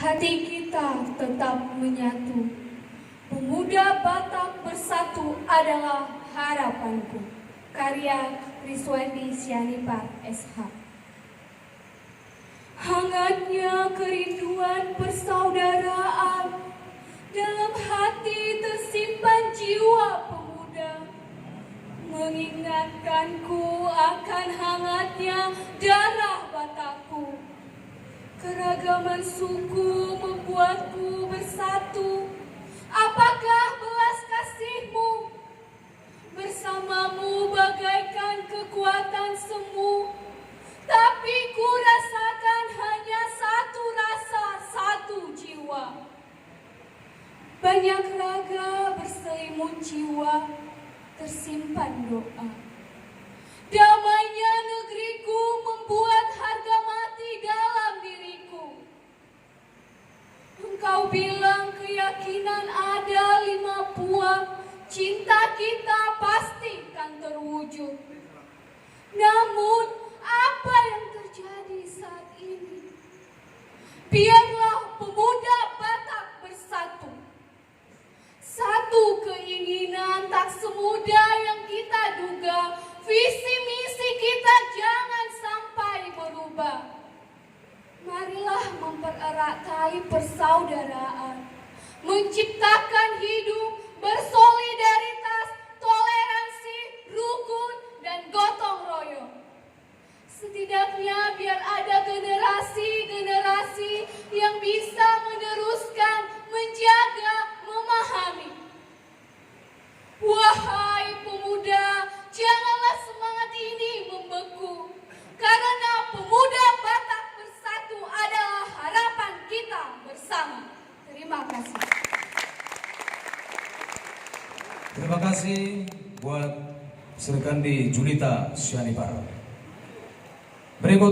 hati kita tetap menyatu. Pemuda Batak bersatu adalah harapanku. Karya Riswandi Sianipar SH. Hangatnya kerinduan persaudaraan, dalam hati tersimpan jiwa pemuda, mengingatkanku akan hangatnya darah Batakku. Keragaman suku membuatku bersatu. Apakah belas kasihmu? Bersamamu bagaikan kekuatan semu, tapi ku rasakan hanya satu rasa, satu jiwa. Banyak raga berselimut jiwa, tersimpan doa. Damainya negeriku membuat harga mati dalam diriku. Engkau bilang keyakinan ada 5 puang, cinta kita pasti kan terwujud. Namun apa yang terjadi saat ini? Biarlah pemuda Batak bersatu. Satu keinginan tak semudah yang kita duga. Visi misi kita jangan sampai berubah. Marilah mempererat tali persaudaraan, menciptakan hidup bersolidaritas, toleransi, rukun, dan gotong royong. Setidaknya biar ada generasi-generasi yang bisa meneruskan, menjaga, memahami. Wahai pemuda, janganlah semangat ini membeku, karena pemuda Batak bersatu adalah harapan kita bersama. Terima kasih. Terima kasih buat Serkandi Julita Sianipar. Berikut